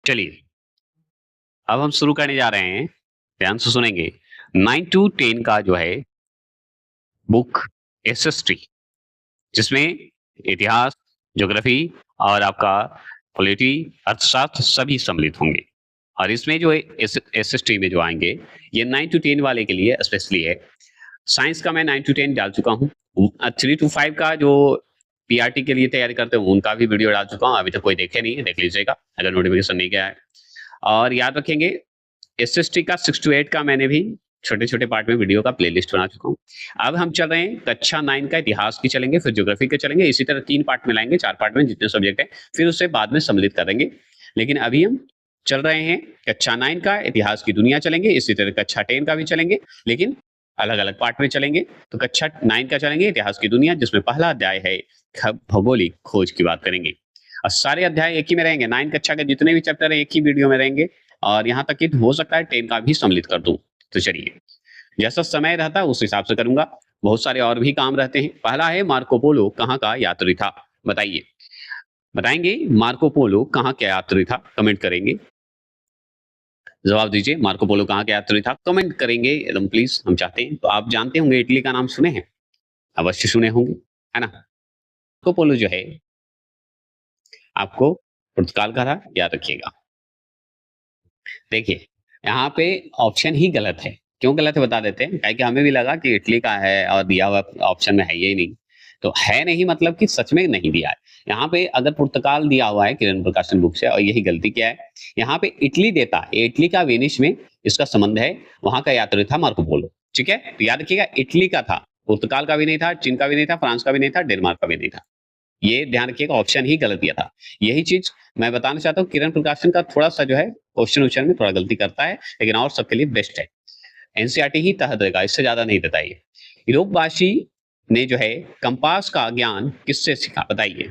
चलिए, अब हम शुरू करने जा रहे हैं, ध्यान से सुनेंगे। 9 टू 10 का जो है बुक एसएसटी, जिसमें इतिहास, ज्योग्राफी और आपका पॉलिटी, अर्थशास्त्र सभी सम्मिलित होंगे। और इसमें जो है एसएसटी में जो आएँगे, ये 9 टू 10 वाले के लिए स्पेशली है। साइंस का मैं 9 टू 10 डाल चुका हूँ। 3 टू 5 का जो पीआरटी के लिए तैयारी करते हैं, उनका भी वीडियो डाल चुका हूँ। अभी तक कोई देखे नहीं है, देख लीजिएगा, अगर नोटिफ़िकेशन नहीं गया है। और याद रखेंगे, एसएसटी का 6 टू 8 का मैंने भी छोटे-छोटे पार्ट में वीडियो का प्लेलिस्ट बना चुका हूँ। अब हम चल रहे हैं कक्षा 9 का इतिहास की चलेंगे, फिर ज्योग्राफी के चलेंगे, इसी तरह 3 पार्ट में लाएँगे, 4 पार्ट में जितने सब्जेक्ट हैं, फिर उसे बाद में सम्मिलित करेंगे। लेकिन अभी हम चल रहे हैं कक्षा 9 का इतिहास की दुनिया चलेंगे, इसी तरह कक्षा 10 का भी चलेंगे, लेकिन अलग-अलग पार्ट में चलेंगे। तो कक्षा 9 का चलेंगे इतिहास की दुनिया, जिसमें पहला अध्याय है भौगोलिक खोज की बात करेंगे। और सारे अध्याय एक ही में रहेंगे, 9 कक्षा के जितने भी चैप्टर हैं एक ही वीडियो में रहेंगे। और यहाँ तक कि हो सकता है 10 का भी सम्मिलित कर दूँ। तो चलिए, जैसा समय रहता है उस हिसाब से करूँगा। बहुत सारे और भी काम रहते हैं। पहला है मार्को पोलो कहाँ का यात्री था? बताइए। बताएँगे मार्को पोलो कहाँ का यात्री था? कमेंट करेंगे। जवाब दीजिए, मार्को पोलो कहाँ का यात्री था? कमेंट करेंगे एकदम प्लीज़, हम चाहते हैं। तो आप जानते होंगे, इटली का नाम सुने हैं? अवश्य सुने होंगे, है ना? मार्को पोलो जो है आपको पुर्तगाल का था, याद रखिएगा। देखिए, यहाँ पे ऑप्शन ही गलत है। क्यों गलत है बता देते हैं, काहे कि हमें भी लगा कि इटली का है और दिया हुआ ऑप्शन में है ही नहीं। तो है नहीं मतलब कि सच में नहीं दिया है। यहाँ पे अगर पुर्तगाल दिया हुआ है किरण प्रकाशन बुक से, और यही गलती क्या है, यहाँ पे इटली देता है। इटली का वेनिस में इसका संबंध है, वहाँ का यात्री था मार्को पोलो। ठीक है? तो याद रखिएगा, इटली का था, पुर्तगाल का भी नहीं था, चीन का भी नहीं था, फ्रांस का भी नहीं था, डेनमार्क का भी नहीं था। ये ध्यान रखिएगा, ऑप्शन ही गलत दिया था। यही चीज़ मैं बताना चाहता हूँ, किरण प्रकाशन का थोड़ा-सा जो है क्वेश्चन उच्चारण में थोड़ा गलती करता है, लेकिन और सबके लिए बेस्ट है। एनसीईआरटी ही तह देगा, इससे ज़्यादा नहीं देता ये। यूरोपवासी ने जो है कंपास का ज्ञान किससे सीखा? बताइए।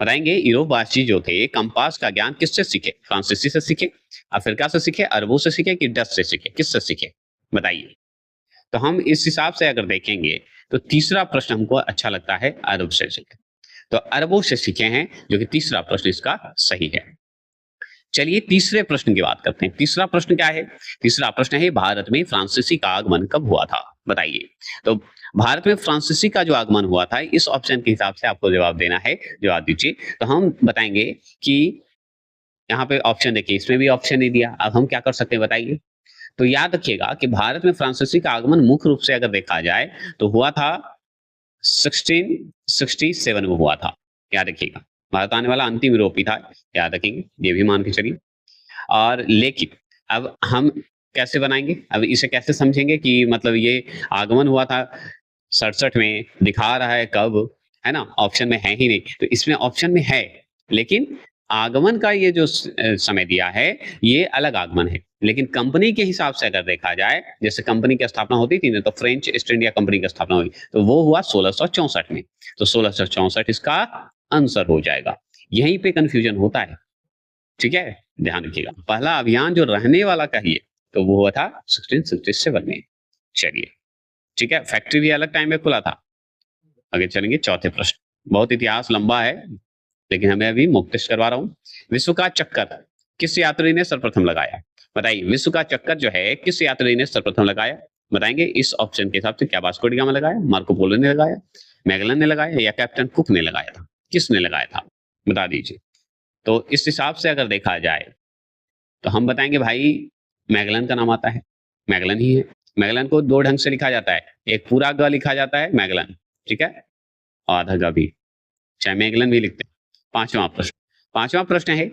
बताएँगे यूरोपवासी जो थे कंपास का ज्ञान किससे सीखे? फ्रांसीसी से सीखे, अफ्रीका से सीखे, अरबों से सीखे कि डच से सीखे? किससे सीखे? बताइए। तो हम इस हिसाब से अगर देखेंगे, तो तीसरा प्रश्न हमको अच्छा लगता है, अरब से सीखे। तो अरबों से सीखे हैं, जो कि तीसरा प्रश्न इसका सही है। चलिए तीसरे प्रश्न की बात करते हैं। तीसरा प्रश्न क्या है? तीसरा प्रश्न है, भारत में फ्रांसीसी का आगमन कब हुआ था? बताइए। तो भारत में फ्रांसीसी का जो आगमन हुआ था, इस ऑप्शन के हिसाब से आपको जवाब देना है। जवाब दीजिए। तो हम बताएँगे कि यहाँ पे ऑप्शन देखिए, इसमें भी ऑप्शन नहीं दिया। अब हम क्या कर सकते हैं बताइए? तो याद रखिएगा कि भारत में फ्रांसीसी का आगमन मुख्य रूप से अगर देखा जाए, तो हुआ था 1667 में हुआ था, याद रखिएगा। भारत आने वाला अंतिम यूरोपी था, याद रखेंगे, ये भी मान के चलिए। और लेकिन अब हम कैसे बनाएँगे? अब इसे कैसे समझेंगे कि मतलब ये आगमन हुआ था 67 में, दिखा रहा है कब, है ना? ऑप्शन में है ही नहीं। तो इसमें ऑप्शन में है, लेकिन आगमन का ये जो समय दिया है, ये अलग आगमन है। लेकिन कंपनी के हिसाब से अगर देखा जाए, जैसे कंपनी की स्थापना होती थी ना, तो फ्रेंच ईस्ट इंडिया कंपनी की स्थापना हुई, तो वो हुआ 1664 में। तो 1664 इसका आंसर हो जाएगा। यहीं पे कन्फ्यूजन होता है, ठीक है? ध्यान रखिएगा। पहला अभियान जो रहने वाला कहिए, तो वो हुआ था 1667 में। चलिए, ठीक है? फैक्ट्री भी अलग टाइम में खुला था। आगे चलेंगे चौथे प्रश्न। बहुत इतिहास लंबा है, लेकिन हमें अभी मॉक टेस्ट करवा रहा हूँ। विश्व का चक्कर किस यात्री ने सर्वप्रथम लगाया? बताइए, विश्व का चक्कर जो है किस यात्री ने सर्वप्रथम लगाया? बताएँगे इस ऑप्शन के हिसाब से, क्या वास्को डी गामा लगाया, मार्को पोलो ने लगाया, मैगलन ने लगाया या कैप्टन कुक ने लगाया था? किसने लगाया था? बता दीजिए। तो इस हिसाब से अगर देखा जाए, तो हम बताएँगे भाई मैगलन का नाम आता है, मैगलन ही है। मैगलन को 2 ढंग से लिखा जाता है, एक पूरा ग लिखा जाता है मैगलन, ठीक है? और आधा ग भी, चाहे मैगलन भी लिखते हैं। 5वां प्रश्न। 5वां प्रश्न है,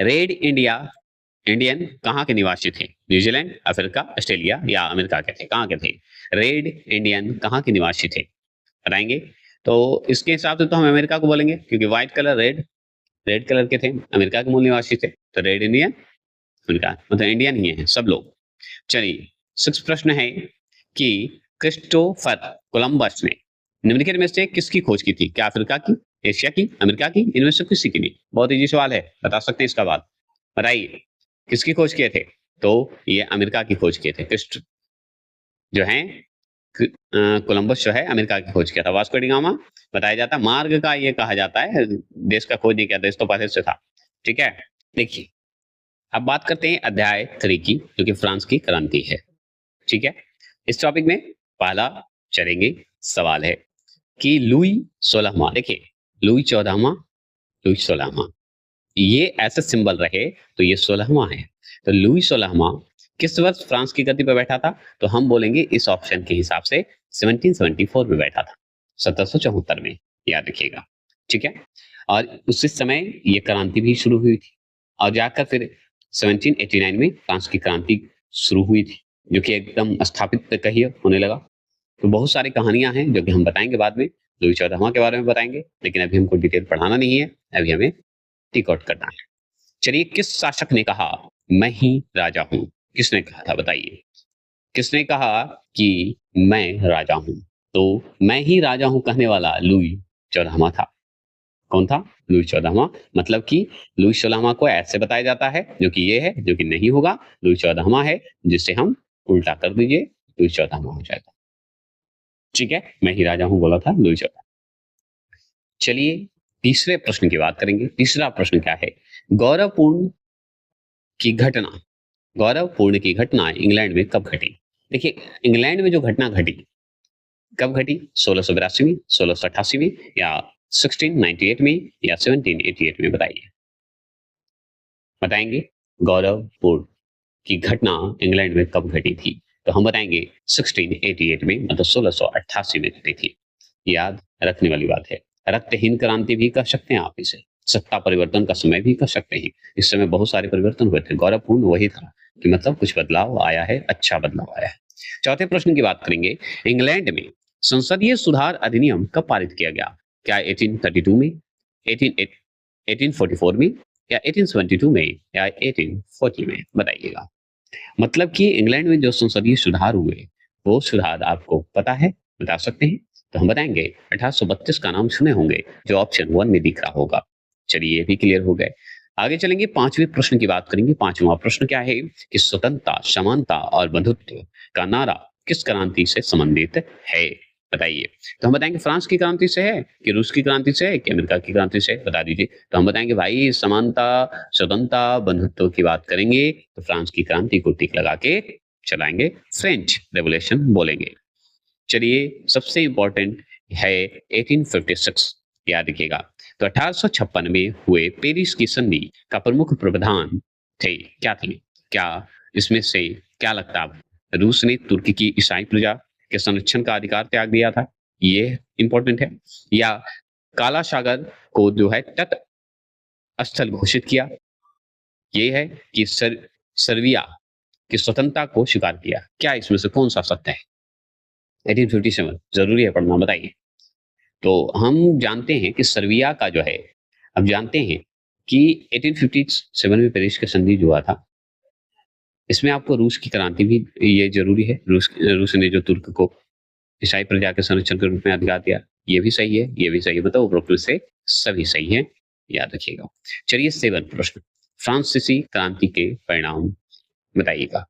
रेड इंडियन कहाँ के निवासी थे? न्यूजीलैंड, अफ्रीका, ऑस्ट्रेलिया या अमेरिका के थे? कहाँ के थे? रेड इंडियन कहाँ के निवासी थे? बताएँगे? तो इसके हिसाब से तो हम अमेरिका को बोलेंगे, क्योंकि व्हाइट कलर रेड कलर के थे, अमेरिका के मूल निवासी थे। तो रेड इंडियन अमेरिका, मतलब इंडियन ही हैं सब लोग। चलिए, 6 प्रश्न है कि क्रिस्टोफर कोलंबस ने निम्नलिखित में से किसकी खोज की थी? क्या अफ्रीका की, एशिया की, अमेरिका की? इनमें से किसी की नहीं? बहुत इजी सवाल है, बता सकते हैं इसका बाद। बताइए, किसकी खोज किए थे? तो ये अमेरिका की खोज किए थे। क्रिस्ट जो हैं कोलंबस जो है अमेरिका की खोज किया था। वास्को डी गामा बताया जाता है, मार्ग का ये कहा जाता है, देश का खोज नहीं किया, देश तो पहले से था। ठीक है? देखिए, अब बात करते हैं अध्याय 3 की, जो कि फ्रांस की क्रांति है। ठीक है? इस टॉपिक में पहला चलेंगे सवाल है कि लुई 16वां, देखिए लुई 14वां, लुई 16वां, ये ऐसे सिंबल रहे तो ये 16वां है। तो लुई 16वां किस वर्ष फ्रांस की गद्दी पर बैठा था? तो हम बोलेंगे इस ऑप्शन के हिसाब से 1774 में बैठा था, 1774 में, याद रखिएगा। ठीक है? और उसी समय ये क्रांति भी शुरू हुई थी और जाकर फिर 1789 में फ्रांस की क्रांति शुरू हुई थी, जो कि एकदम स्थापित कहिए होने लगा। तो बहुत सारी कहानियां हैं जो कि हम बताएंगे बाद में, लुई 14वां के बारे में बताएंगे, लेकिन अभी हमको डिटेल पढ़ाना नहीं है, अभी हमें टिक आउट करना है। चलिए, किस शासक ने कहा मैं ही राजा हूं? किसने कहा था बताइए? किसने कहा कि मैं राजा हूं? तो मैं ही राजा हूं कहने वाला लुई 14वां था। कौन था? लुई 14वां। मतलब कि लुई 16वां को ऐसे बताया जाता है, जो कि ये है, जो कि नहीं होगा, लुई 14वां है, जिसे हम उल्टा कर दीजिए, लुई 14वां हो जाएगा। ठीक है? मैं ही राजा हूं बोला था लुई 14। चलिए, तीसरे प्रश्न की बात करेंगे। तीसरा प्रश्न क्या है? गौरवपूर्ण की घटना, गौरवपूर्ण की घटना इंग्लैंड में कब घटी? देखिए, इंग्लैंड में जो घटना घटी, कब घटी? 1682 में, 1688 में, या 1698 में, या 1788 में? बताइए, बताएंगे। गौरवपूर्ण की घटना इंग्लैंड में कब घटी थी? तो हम बताएंगे 1688 में, मतलब 1688 में घटी थी। याद रखने वाली बात है। रक्तहीन क्रांति भी कह सकते हैं आप इसे, सत्ता परिवर्तन का समय भी कह सकते हैं। इस समय बहुत सारे परिवर्तन हुए थे, गौरवपूर्ण वही था कि मतलब कुछ बदलाव आया है, अच्छा बदलाव आया है। चौथे प्रश्न की बात करेंगे। इंग्लैंड में संसदीय सुधार अधिनियम कब पारित किया गया? क्या 1832 में, 1844 में, या 1872 में, या 1840 में? बताइएगा। मतलब कि इंग्लैंड में जो संसदीय सुधार हुए, वो सुधार आपको पता है? बता सकते हैं? तो हम बताएंगे 1832 का नाम सुने होंगे, जो ऑप्शन 1 में दिख रहा होगा। चलिए, ये भी क्लियर हो गए। आगे चलेंगे, पांचवें प्रश्न की बात करेंगे। पांचवा प्रश्न क्या है कि स्वतंत्रता, समानता और बंधुत्व का नारा किस क्रांति से संबंधित है? बताइए। तो हम बताएंगे फ्रांस की क्रांति से है, कि रूस की क्रांति से है, कि अमेरिका की क्रांति से है? बता दीजिए। तो हम बताएंगे भाई, समानता, स्वतंत्रता, बंधुत्व की बात करेंगे तो फ्रांस की क्रांति को टिक लगा के चलाएंगे, फ्रेंच रेवोल्यूशन बोलेंगे। चलिए, सबसे इंपॉर्टेंट है 1856, याद रखिएगा। तो 1856 में हुए पेरिस की संधि का प्रमुख प्रावधान थे, क्या थे? क्या इसमें से क्या लगता है? रूस ने तुर्की की ईसाई प्रजा के संरक्षण का अधिकार त्याग दिया था, ये इंपॉर्टेंट है। या काला सागर को जो है तट स्थल घोषित किया, ये है। कि सर्बिया की स्वतंत्रता को स्वीकार किया, क्या इसमें से कौन सा सत्य है? 1857 जरूरी है पढ़ना, बताइए। तो हम जानते हैं कि सर्बिया का जो है, अब जानते हैं कि 1857 में पेरिस की संधि जो हुआ था, इसमें आपको रूस की क्रांति भी ये जरूरी है। रूस ने जो तुर्क को ईसाई प्रजा के संरक्षण के रूप में अधिकार दिया, ये भी सही है, ये भी सही है। मतलब उपरोक्त में से सभी सही है, याद रखिएगा। चलिए, 7 प्रश्न, फ्रांसीसी क्रांति के परिणाम बताइएगा।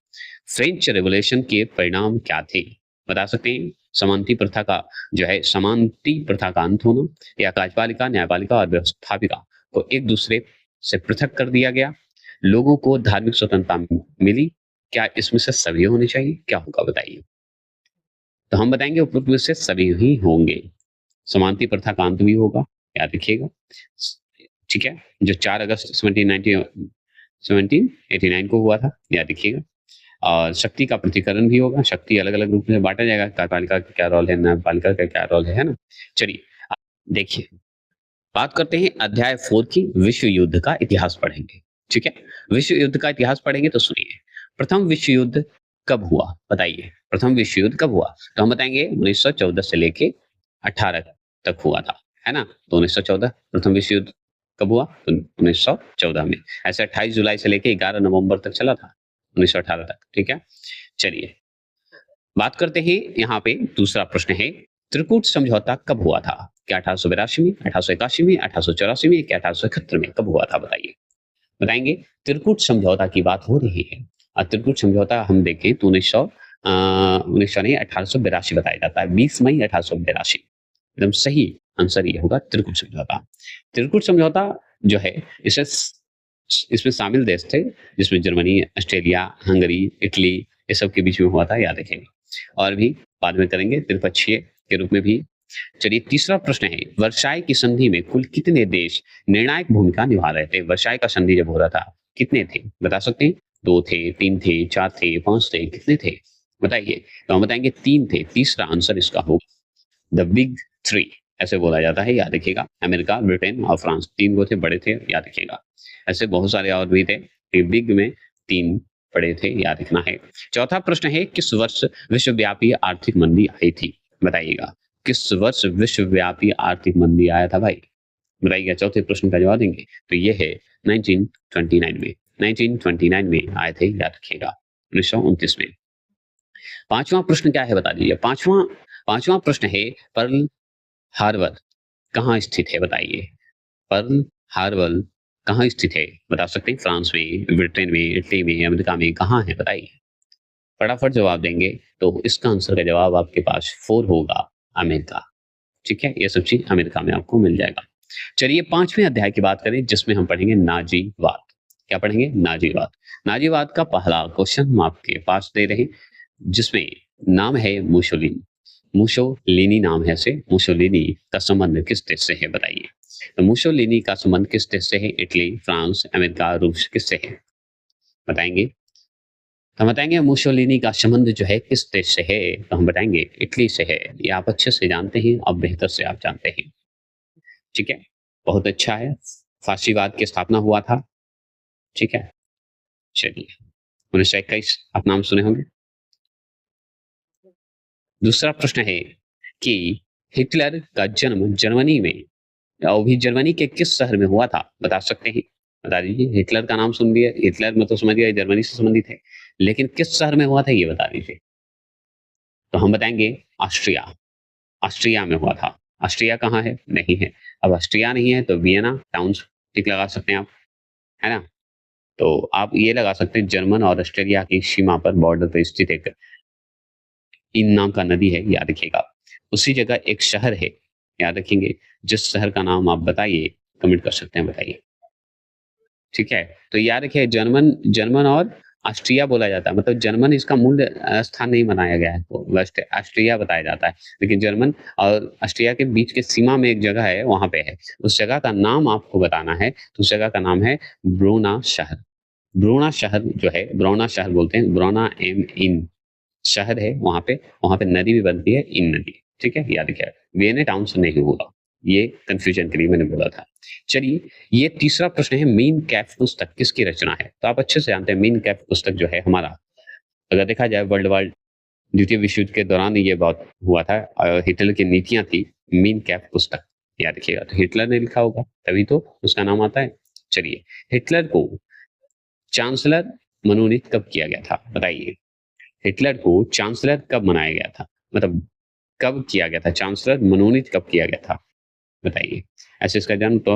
फ्रेंच रेवोल्यूशन के परिणाम क्या थे? बता सकते हैं? समानती प्रथा का जो है, समानती प्रथा का अंत होना, या कार्यपालिका, न्यायपालिका और व्यवस्थापिका को एक दूसरे से पृथक कर दिया गया, लोगों को धार्मिक स्वतंत्रता मिली, क्या इसमें से सभी होने चाहिए? क्या होगा बताइए। तो हम बताएंगे उपरोक्त में से सभी ही होंगे। समानती प्रथा का अंत भी होगा, याद रखिएगा। ठीक है, जो 4 अगस्त 1789 को हुआ था, याद रखिएगा। और शक्ति का प्रतिकरण भी होगा, शक्ति अलग अलग रूप में बांटा जाएगा, कार्यपालिका का क्या रोल है, न्यायपालिका का क्या रोल है ना। चलिए, देखिए, बात करते हैं अध्याय 4 की, विश्व युद्ध का इतिहास पढ़ेंगे। ठीक है, विश्व युद्ध का इतिहास पढ़ेंगे तो सुनिए। प्रथम विश्व युद्ध कब हुआ? बताइए, प्रथम विश्व युद्ध कब हुआ? तो हम बताएंगे 1914 से लेके 18 तक हुआ था, है ना। तो 1914 प्रथम विश्व युद्ध कब हुआ? तो 1914 में। ऐसे 28 जुलाई से लेके 11 नवंबर तक चला था, 1918 तक। ठीक है, चलिए बात करते हैं। यहाँ पे दूसरा प्रश्न है, त्रिकूट समझौता कब हुआ था? क्या 1882 में, 1881 में, 1884 में, क्या 1871 में? कब हुआ था बताइए। बताएंगे। त्रिकूट समझौता की बात हो रही है, और त्रिकूट समझौता हम देखें तो 1900 नहीं, 1882 बताया जाता है, 20 मई 1882। एकदम सही आंसर ये होगा, त्रिकूट समझौता। त्रिकूट समझौता जो है, इसे इसमें शामिल देश थे, जिसमें जर्मनी, ऑस्ट्रेलिया, हंगरी, इटली, ये सब के बीच में हुआ था, याद रखेंगे। और भी बाद में करेंगे त्रिपक्षीय के रूप में भी। चलिए तीसरा प्रश्न है, वर्साई की संधि में कुल कितने देश निर्णायक भूमिका निभा रहे थे? वर्साई का संधि जब हो रहा था कितने थे, बता सकते हैं? 2 थे, 3 थे, 4 थे, 5 थे, कितने थे बताइए? तो हम बताएंगे 3 थे। तीसरा आंसर इसका होगा द बिग 3, ऐसे बोला जाता है, याद रखिएगा। अमेरिका, ब्रिटेन और फ्रांस, 3 वो थे, बड़े थे, याद रखिएगा। ऐसे बहुत सारे और भी थे, बिग में 3 बड़े थे, याद रखना है। चौथा प्रश्न है, किस वर्ष विश्वव्यापी आर्थिक मंदी आई थी? बताइएगा, किस वर्ष विश्वव्यापी आर्थिक मंदी आया था भाई? बताइएगा, चौथे प्रश्न का जवाब देंगे तो ये है 1929 में। 1929 में आए थे, याद रखिएगा, 1929 में। पांचवा प्रश्न क्या है बता दीजिए। पांचवा प्रश्न है, पर्ल हार्बर कहाँ स्थित है? बताइए, पर्ल हार्बर कहाँ स्थित है? बता सकते हैं? फ्रांस में, ब्रिटेन में, इटली में, अमेरिका में, कहाँ है बताइए? फटाफट जवाब देंगे तो इसका आंसर का जवाब आपके पास 4 होगा, अमेरिका। ठीक है, ये सब चीज अमेरिका में आपको मिल जाएगा। चलिए 5वें अध्याय की बात करें, जिसमें हम पढ़ेंगे नाजीवाद। क्या पढ़ेंगे? नाजीवाद। नाजीवाद का पहला क्वेश्चन हम आपके पास दे रहे हैं, जिसमें नाम है मुसोलिनी। मुसोलिनी नाम है से, मुसोलिनी का संबंध किस देश से है बताइए? तो मुसोलिनी का संबंध किस देश से है? इटली, फ्रांस, अमेरिका, रूस, किससे है बताएंगे? तो हम बताएंगे मुसोलिनी का संबंध जो है किस देश से है, तो हम बताएंगे इटली से है। ये आप अच्छे से जानते हैं, अब बेहतर से आप जानते हैं। ठीक है, बहुत अच्छा है। फासीवाद की स्थापना हुआ था। ठीक है, चलिए 1921 आप नाम सुने होंगे। दूसरा प्रश्न है कि हिटलर का जन्म जर्मनी में, और भी जर्मनी के किस शहर में हुआ था? बता सकते हैं? बता दीजिए। हिटलर का नाम सुन लिया, हिटलर मतलब समझ गया जर्मनी से संबंधित है, लेकिन किस शहर में हुआ था ये बता दीजिए। तो हम बताएंगे ऑस्ट्रिया। ऑस्ट्रिया में हुआ था। ऑस्ट्रिया कहाँ है? नहीं है। अब ऑस्ट्रिया नहीं है तो वियना टाउन टिक लगा सकते हैं आप, है ना? तो आप ये लगा सकते हैं जर्मन और ऑस्ट्रेलिया की सीमा पर, बॉर्डर पर स्थित एक इन नाम का नदी है, याद रखिएगा। उसी जगह एक शहर है, याद रखेंगे। जिस शहर का नाम आप बताइए, कमेंट कर सकते हैं, बताइए। ठीक है, तो याद रखिए जर्मन जर्मन और ऑस्ट्रिया बोला जाता है, मतलब जर्मन इसका मूल स्थान नहीं बनाया गया है, तो वेस्ट ऑस्ट्रिया बताया जाता है, लेकिन जर्मन और ऑस्ट्रिया के बीच के सीमा में एक जगह है, वहां पे है। उस जगह का नाम आपको बताना है, तो उस जगह का नाम है ब्रोना शहर। ब्रोना शहर जो है, ब्रोना शहर बोलते हैं, ब्रोना एम इन शहर है, वहां पे नदी भी बनती है, इन नदी। ठीक है, याद रखिए, वियना टाउन से नहीं होगा, ये कंफ्यूजन के लिए मैंने बोला था। चलिए, ये तीसरा प्रश्न है, मीन कैफ पुस्तक किसकी रचना है? तो आप अच्छे से जानते हैं मीन कैफ पुस्तक जो है हमारा, अगर देखा जाए वर्ल्ड वार द्वितीय विश्व युद्ध के दौरान ये बहुत हुआ था, और हिटलर की नीतियां थी मीन कैफ पुस्तक, याद रखिएगा। तो हिटलर ने लिखा होगा, तभी तो उसका नाम आता है। चलिए, हिटलर को चांसलर मनोनीत कब किया गया था बताइए? हिटलर को चांसलर कब बनाया गया था, मतलब कब किया गया था? चांसलर मनोनीत कब किया गया था बताइए? ऐसे इसका जन्म तो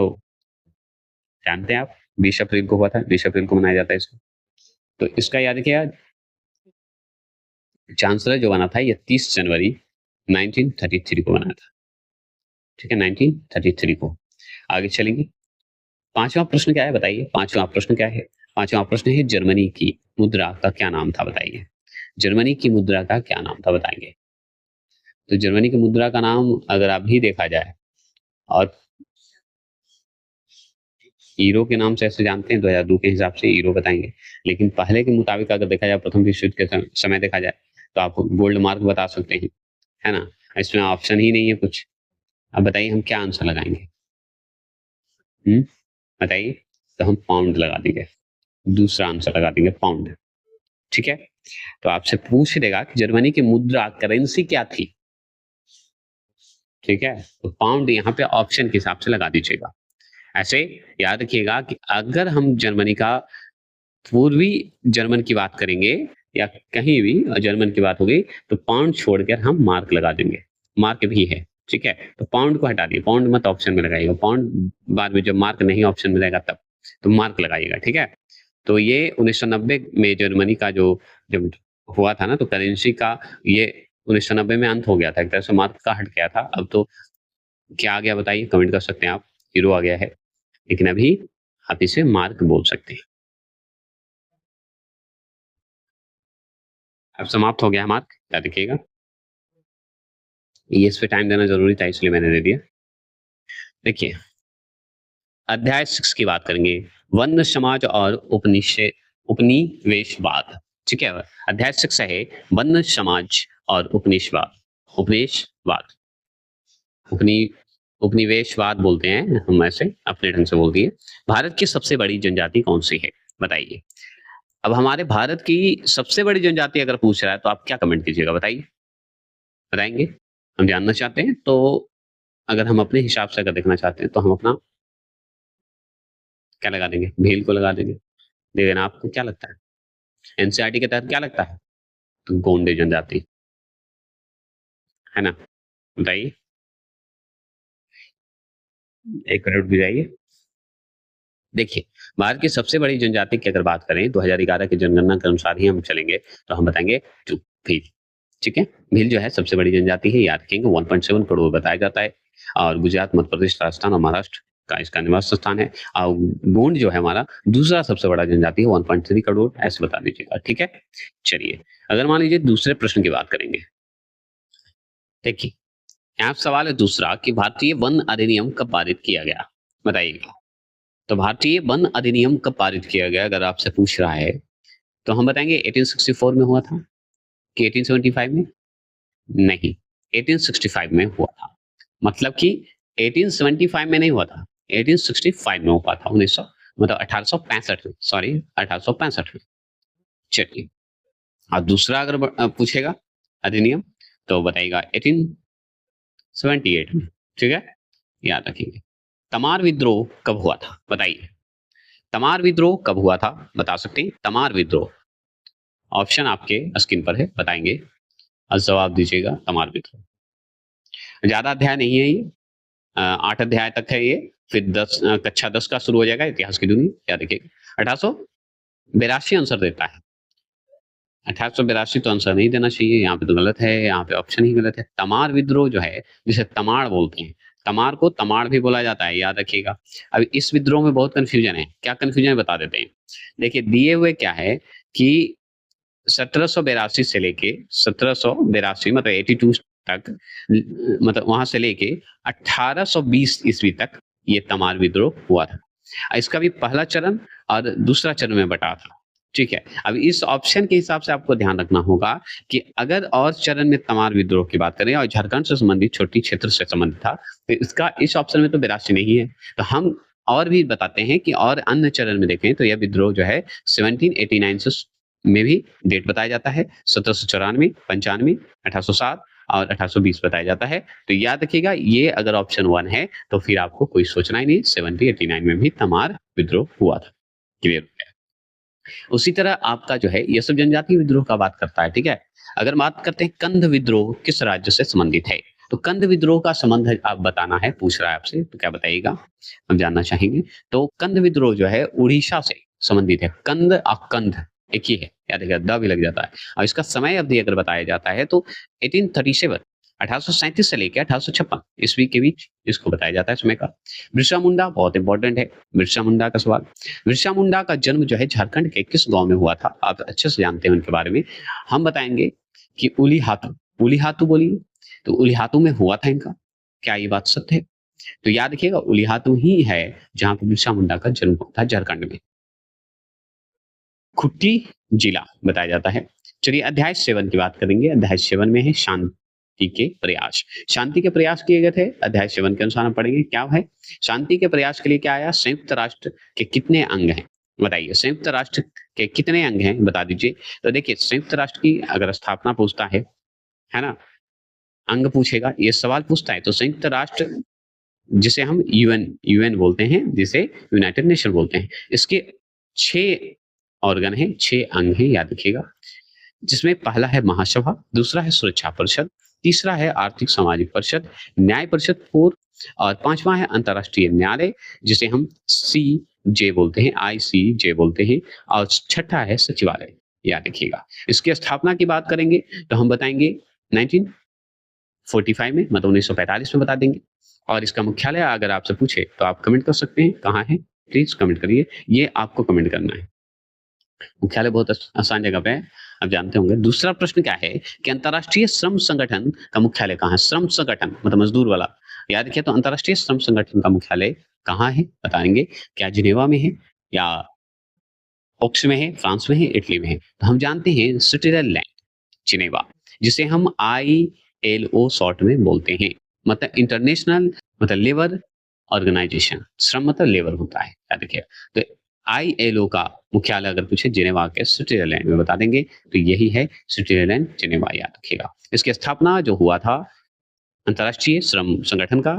जानते हैं आप, 20 अप्रैल को हुआ था, 20 अप्रैल को मनाया जाता है इसको। तो इसका याद किया, चांसलर जो बना था ये 30 जनवरी 1933 को बना था। ठीक है, 1933 को। आगे चलेंगे, पांचवा प्रश्न क्या है बताइए? पांचवा प्रश्न क्या है? पांचवा प्रश्न है, जर्मनी की मुद्रा का क्या नाम था बताइए? जर्मनी की मुद्रा का क्या नाम था बताएंगे? तो जर्मनी की मुद्रा का नाम अगर अभी देखा जाए, और यूरो के नाम से ऐसे जानते हैं, 2002 के हिसाब से यूरो बताएंगे, लेकिन पहले के मुताबिक अगर देखा जाए, प्रथम विश्व युद्ध के समय देखा जाए, तो आप गोल्ड मार्क बता सकते हैं, है ना? इसमें ऑप्शन ही नहीं है कुछ। अब बताइए हम क्या आंसर लगाएंगे? बताइए। तो हम पाउंड लगा देंगे, दूसरा आंसर लगा देंगे पाउंड। ठीक है, तो आपसे पूछ देगा कि जर्मनी की मुद्रा करेंसी क्या थी? ठीक है, तो पाउंड यहाँ पे ऑप्शन के हिसाब से लगा दीजिएगा। ऐसे याद रखिएगा कि अगर हम जर्मनी का पूर्वी जर्मन की बात करेंगे, या कहीं भी जर्मन की बात होगी, तो पाउंड छोड़कर हम मार्क लगा देंगे। मार्क भी है, ठीक है, तो पाउंड को हटा दिए, पाउंड मत ऑप्शन में लगाइएगा, पाउंड बाद में जब मार्क नहीं ऑप्शन में रहेगा तब तो मार्क लगाइएगा। ठीक है, तो ये 1990 में जर्मनी का जो जब हुआ था ना, तो करेंसी का ये 1990 में अंत हो गया था, एक तरह से मार्क का हट गया था। अब तो क्या आ गया बताइए, कमेंट कर सकते हैं आप। यूरो आ गया है, लेकिन अभी आप इसे मार्क बोल सकते हैं। अब समाप्त हो गया मार्क, याद रखिएगा। ये इस पे टाइम देना ज़रूरी था इसलिए मैंने दे दिया। देखिए, अध्याय 6 की बात करेंगे, वन्य समाज और उपनिवेशवाद, ठीक है? अध्याय 6 है वन्य समाज और उपनिवेशवाद। उपनि उपनिवेशवाद बोलते हैं हम, ऐसे अपने ढंग से बोल दिए। भारत की सबसे बड़ी जनजाति कौन-सी है? बताइए। अब हमारे भारत की सबसे बड़ी जनजाति अगर पूछ रहा है तो आप क्या कमेंट कीजिएगा, बताइए? बताएँगे? हम जानना चाहते हैं, तो अगर हम अपने हिसाब से अगर देखना चाहते हैं तो हम अपना क्या लगा देंगे? भील को लगा देंगे। लेकिन आपको क्या लगता है? एनसीईआरटी के तहत क्या लगता है? तो गोंडे जनजाति, है ना? बताइए। 1 मिनट भी जाइए। देखिए, भारत की सबसे बड़ी जनजाति की अगर बात करें 2011 की जनगणना के अनुसार ही हम चलेंगे, तो हम बताएँगे जो भील, ठीक है? भील जो है सबसे बड़ी जनजाति है, याद रखेंगे 1.7 करोड़ बताया जाता है और गुजरात, मध्य प्रदेश, राजस्थान और महाराष्ट्र का इसका निवास स्थान है। और गोंड जो है हमारा दूसरा सबसे बड़ा जनजाति है 1.3 करोड़, ऐसे बता दीजिएगा, ठीक है? चलिए, अगर मान लीजिए दूसरे प्रश्न की बात करेंगे। देखिए, यहाँ सवाल है दूसरा कि भारतीय वन अधिनियम कब पारित किया गया? बताइएगा। तो भारतीय वन अधिनियम कब पारित किया गया अगर आपसे पूछ रहा है, तो हम बताएँगे 1864 में हुआ था कि 1875 में? नहीं, 1865 में हुआ था। मतलब कि 1875 में नहीं हुआ था, 1865 में हुआ था, 1900 मतलब 1865 में, सॉरी 1865 में। चलिए, और दूसरा अगर पूछेगा अधिनियम तो बताइएगा 1878 में, ठीक है? याद रखिए। तमार विद्रोह कब हुआ था? बताइए। तमार विद्रोह कब हुआ था? बता सकते हैं? तमार विद्रोह, ऑप्शन आपके स्क्रीन पर है, बताएँगे और जवाब दीजिएगा तमार विद्रोह। ज़्यादा अध्याय नहीं है ये, 8 अध्याय तक है ये, फिर कक्षा 10 का शुरू हो जाएगा इतिहास की दुनिया, याद रखिएगा। 1882 आंसर देता है। 1882 तो आंसर नहीं देना चाहिए, यहाँ पे तो गलत है, यहाँ पे ऑप्शन ही गलत है। तमार विद्रोह जो है, जिसे तमाड़ बोलते हैं, तमार को तमाड़ भी बोला जाता है, याद रखिएगा। अब इस विद्रोह में बहुत कन्फ्यूजन है, क्या कन्फ्यूजन है बता देते हैं। देखिए, दिए हुए क्या है कि 1782 से लेके 1782 मतलब 82 तक, मतलब वहां से लेके 1820 ईस्वी तक ये तमार विद्रोह हुआ था। इसका भी पहला चरण और दूसरा चरण में बटा था, ठीक है? अब इस ऑप्शन के हिसाब से आपको ध्यान रखना होगा कि अगर और चरण में तमार विद्रोह की बात करें और झारखंड से संबंधित छोटी क्षेत्र से संबंधित था, तो इसका इस ऑप्शन में तो 82 नहीं है। तो हम और भी बताते हैं कि और अन्य चरण में देखें तो यह विद्रोह जो है 1789 से में भी डेट बताया जाता है, 1794, 95, 1807 और 1820 बताया जाता है। तो याद रखिएगा, ये अगर ऑप्शन 1 है तो फिर आपको कोई सोचना ही नहीं, 1789 में भी तमार विद्रोह हुआ था। क्लियर हो गया? उसी तरह आपका जो है ये सब जनजातीय विद्रोह का बात करता है, ठीक है? अगर बात करते हैं कंध विद्रोह किस राज्य से संबंधित है, तो कंध विद्रोह का संबंध आप बताना है, पूछ रहा है आपसे, तो क्या बताइएगा? हम जानना चाहेंगे। तो कंध विद्रोह जो है उड़ीसा से संबंधित है। कंध और कंध एक ही है, याद रखिएगा, द भी लग जाता है। और इसका समय अवधि अगर बताया जाता है तो 1837 1837 से लेकर 1856 ईस्वी के बीच इसको बताया जाता है समय का। बिरसा मुंडा बहुत इंपॉर्टेंट है, बिरसा मुंडा का सवाल। बिरसा मुंडा का जन्म जो है झारखंड के किस गांव में हुआ था? आप अच्छे से जानते हैं उनके बारे में। हम बताएंगे कि उलीहातू, उलीहातू बोलिए, तो उलीहातू में हुआ था इनका। क्या ये बात सत्य है? तो याद रखिएगा, उलीहातू ही है जहां पर बिरसा मुंडा का जन्म हुआ था, झारखंड में। खुट्टी जिला बताया जाता है। चलिए अध्याय 7 की बात करेंगे। अध्याय 7 में है शांति के प्रयास। शांति के प्रयास किए गए थे, अध्याय 7 के अनुसार हम पढ़ेंगे क्या है। शांति के प्रयास के लिए क्या आया? संयुक्त राष्ट्र के कितने अंग हैं? बताइए, संयुक्त राष्ट्र के कितने अंग हैं, बता दीजिए। तो देखिए, संयुक्त राष्ट्र की अगर स्थापना पूछता है ना, अंग पूछेगा, ये सवाल पूछता है, तो संयुक्त राष्ट्र जिसे हम यूएन यूएन बोलते हैं, जिसे यूनाइटेड नेशन बोलते हैं, इसके 6 ऑर्गन हैं, 6 अंग हैं, याद रखिएगा। जिसमें पहला है महासभा, दूसरा है सुरक्षा परिषद, तीसरा है आर्थिक सामाजिक परिषद, न्याय परिषद 4 और 5वां है अंतर्राष्ट्रीय न्यायालय, जिसे हम सीजे बोलते हैं, आईसीजे बोलते हैं, और छठा है सचिवालय, याद रखिएगा। इसकी स्थापना की बात करेंगे तो हम बताएंगे 1945 में, मतलब 1945 में बता देंगे। और इसका मुख्यालय अगर आपसे पूछे तो आप कमेंट कर सकते हैं, कहाँ है? प्लीज कमेंट करिए, ये आपको कमेंट करना है। मुख्यालय बहुत आसान जगह पे है, आप जानते होंगे। दूसरा प्रश्न क्या है कि अंतर्राष्ट्रीय श्रम संगठन का मुख्यालय कहाँ है? श्रम संगठन मतलब मजदूर वाला, याद रखिए। तो अंतर्राष्ट्रीय श्रम संगठन का मुख्यालय कहाँ है बताएंगे? क्या जिनेवा में है, या ओक्स में है, फ्रांस में है, इटली में है? तो हम जानते हैं स्विट्जरलैंड, जिनेवा, जिसे हम ILO शॉर्ट में बोलते हैं, मतलब इंटरनेशनल मतलब लेबर ऑर्गेनाइजेशन। श्रम मतलब लेबर होता है, याद रखिए। तो ILO का मुख्यालय अगर पूछे जिनेवा के स्विट्जरलैंड में बता देंगे, तो यही है स्विट्जरलैंड, जिनेवा, याद रखिएगा। इसकी स्थापना जो हुआ था अंतर्राष्ट्रीय श्रम संगठन का,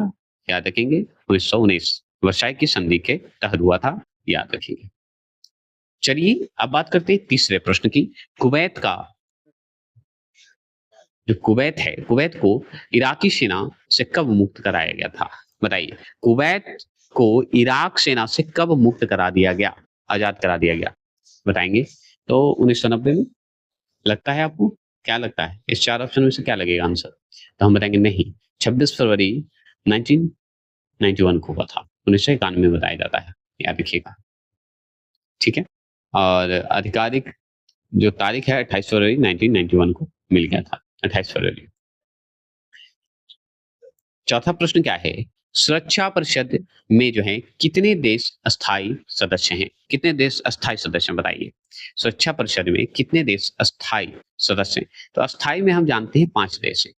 याद रखेंगे, 1919 वर्साई की संधि के तहत हुआ था, याद रखिएगा। चलिए अब बात करते हैं तीसरे प्रश्न की। कुवैत का जो कुवैत है, कुवैत को इराकी सेना से कब मुक्त कराया गया था? बताइए, कुवैत को इराक सेना से कब मुक्त करा दिया गया, आजाद करा दिया गया? बताएंगे। तो 1990 में। लगता है आपको? क्या लगता है इस चार ऑप्शन में से क्या लगेगा आंसर? तो हम बताएंगे नहीं, 26 फरवरी 1991 को हुआ था, 1991 में बताया जाता है, याद रखिएगा। ठीक है। और आधिकारिक जो तारीख है 28 फरवरी 1991 को मिल गया था, 28 फरवरी। चौथा प्रश्न क्या है? सुरक्षा परिषद में जो है कितने देश अस्थायी सदस्य हैं? कितने देश अस्थायी सदस्य हैं बताइए? सुरक्षा परिषद में कितने देश अस्थायी सदस्य हैं? तो अस्थायी में हम जानते हैं 5 देश हैं,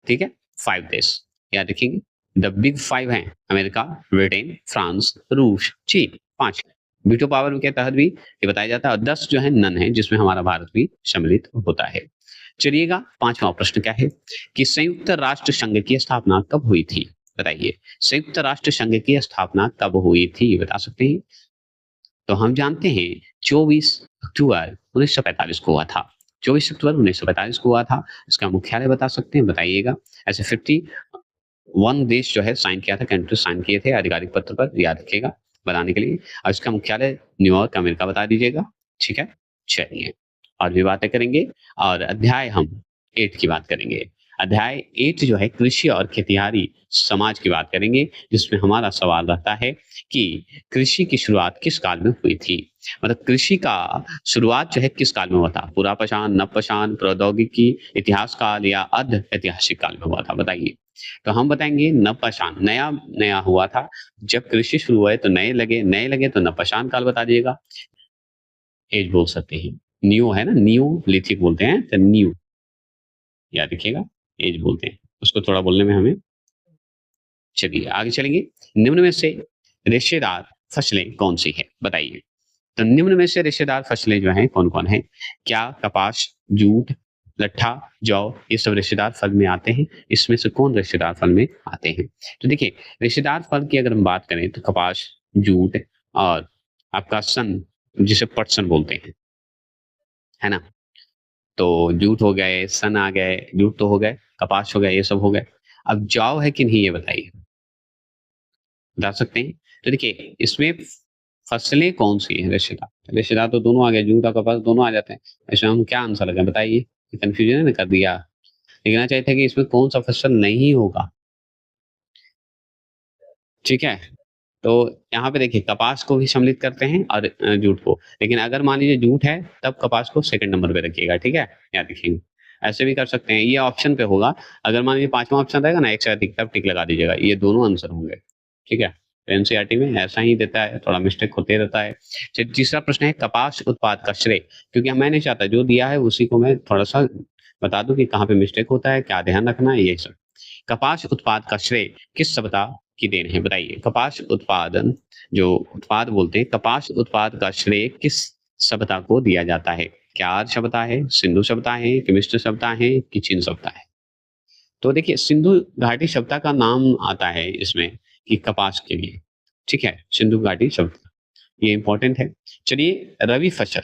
ठीक है, 5 देश, याद रखेंगे। द बिग 5 हैं, अमेरिका, ब्रिटेन, फ्रांस, रूस, चीन, 5। वीटो पावर के तहत भी ये बताया जाता है, और 10 जो है नन है, जिसमें हमारा भारत भी सम्मिलित होता है। चलिएगा, पांचवा प्रश्न क्या है कि संयुक्त राष्ट्र संघ की स्थापना कब हुई थी? बताइए, संयुक्त राष्ट्र संघ की स्थापना कब हुई थी, बता सकते हैं? तो हम जानते हैं 24 अक्टूबर 1945 को हुआ था। 24 अक्टूबर 1945 को हुआ था। इसका मुख्यालय बता सकते हैं? बताइएगा। ऐसे 51 देश जो है साइन किया था, कंट्री साइन किए थे आधिकारिक पत्र पर, याद रखिएगा बताने के लिए। और इसका मुख्यालय न्यूयॉर्क, अमेरिका बता दीजिएगा। ठीक है, चलिए और भी बातें करेंगे। और अध्याय हम 8 की बात करेंगे। अध्याय 8 जो है कृषि और खेतिहरी समाज की बात करेंगे, जिसमें हमारा सवाल रहता है कि कृषि की शुरुआत किस काल में हुई थी? मतलब कृषि का शुरुआत जो है किस काल में हुआ था? पुरापाषाण, नवपाषाण, प्रौद्योगिकी, इतिहास काल या अर्ध ऐतिहासिक काल में हुआ था? बताइए। तो हम बताएंगे नवपाषाण, नया नया हुआ था जब कृषि शुरू हुआ है, तो नए लगे तो नवपाषाण काल बता दीजिएगा। एज बोल सकते हैं, न्यू है ना, न्यू लिथिक बोलते हैं, तो न्यू, याद रखिएगा, एज बोलते हैं उसको, थोड़ा बोलने में हमें। चलिए आगे चलेंगे। निम्न में से रेशेदार फसलें कौन सी है? बताइए। तो निम्न में से रेशेदार फसलें जो हैं कौन कौन है? क्या कपास, जूट, लट्ठा, जौ, ये सब रेशेदार फल में आते हैं? इसमें से कौन रेशेदार फल में आते हैं? तो देखिए, रेशेदार फल की अगर हम बात करें तो कपास, जूट और आपका सन, जिसे पटसन बोलते हैं, है ना? तो जूट हो गए, सन आ गए, जूट तो हो गए, कपास हो गए, ये सब हो गए। अब जौ है कि नहीं ये बताइए, बता सकते हैं? तो देखिए, इसमें फसलें कौन सी है रेशेदार? रेशेदार तो दोनों आ गए, जूट और कपास दोनों आ जाते हैं। इसमें हम क्या आंसर लगाएं बताइए? कंफ्यूजन है ना, कर दिया। लिखना चाहिए था कि इसमें कौन सा फसल नहीं होगा। ठीक है, तो यहाँ पे देखिए कपास को भी सम्मिलित करते हैं और जूट को, लेकिन अगर मान लीजिए जूट है तब कपास को सेकंड नंबर पे रखिएगा, ठीक है, याद रखिएगा। ऐसे भी कर सकते हैं, ये ऑप्शन पे होगा। अगर मान लीजिए पांचवा ऑप्शन रहेगा ना, एक से अधिक, तब टिक लगा दीजिएगा, ये दोनों आंसर होंगे। ठीक है, तो एनसीईआरटी में ऐसा ही देता है, थोड़ा मिस्टेक होते रहता है। तीसरा प्रश्न है कपास उत्पाद का श्रेय, क्योंकि मैं नहीं चाहता जो दिया है उसी को मैं थोड़ा सा बता दूं कि कहाँ पे मिस्टेक होता है, क्या ध्यान रखना है, ये सब। कपास उत्पाद का श्रेय किस सभ्यता की देन है? बताइए। कपास उत्पादन जो उत्पाद बोलते हैं, कपास उत्पाद का श्रेय किस सभ्यता को दिया जाता है? क्या आर्य सभ्यता है, सिंधु सभ्यता है, कि मिस्र सभ्यता है, कि चीन सभ्यता है? तो देखिए, सिंधु घाटी सभ्यता का नाम आता है इसमें कि कपास के लिए। ठीक है, सिंधु घाटी सभ्यता, ये इंपॉर्टेंट है। चलिए, रवि फसल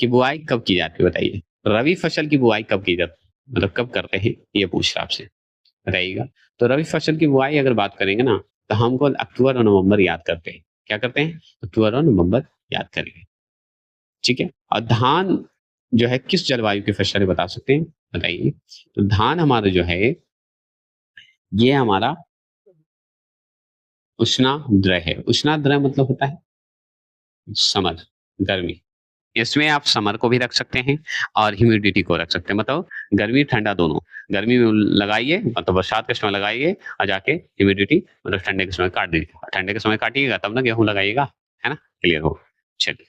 की बुआई कब की जाती है बताइए? रवि फसल की बुआई कब की जाती है, मतलब कब करते हैं, ये पूछ रहा आपसे, बताइएगा। तो रबी फसल की बुआई अगर बात करेंगे ना, तो हमको अक्टूबर और नवंबर याद करते हैं। क्या करते हैं? अक्टूबर और नवंबर याद करेंगे। ठीक है, और धान जो है किस जलवायु की फसल है, बता सकते हैं? बताइए। तो धान हमारा जो है, ये हमारा उष्णाद्र है। उष्णाद्र मतलब होता है समर, गर्मी। इसमें आप समर को भी रख सकते हैं और ह्यूमिडिटी को रख सकते हैं, मतलब गर्मी ठंडा दोनों। गर्मी में लगाइए, मतलब बरसात के समय लगाइए और जाके ह्यूमिडिटी मतलब ठंडे के समय काट दीजिए। ठंडे के समय काटिएगा तब ना गेहूँ लगाइएगा, है ना? क्लियर हो? चलिए,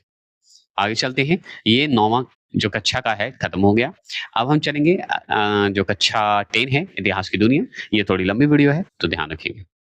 आगे चलते हैं। ये 9वां जो कक्षा का है खत्म हो गया। अब हम चलेंगे जो कक्षा 10 है इतिहास की दुनिया। ये थोड़ी लंबी वीडियो है तो ध्यान रखिएगा।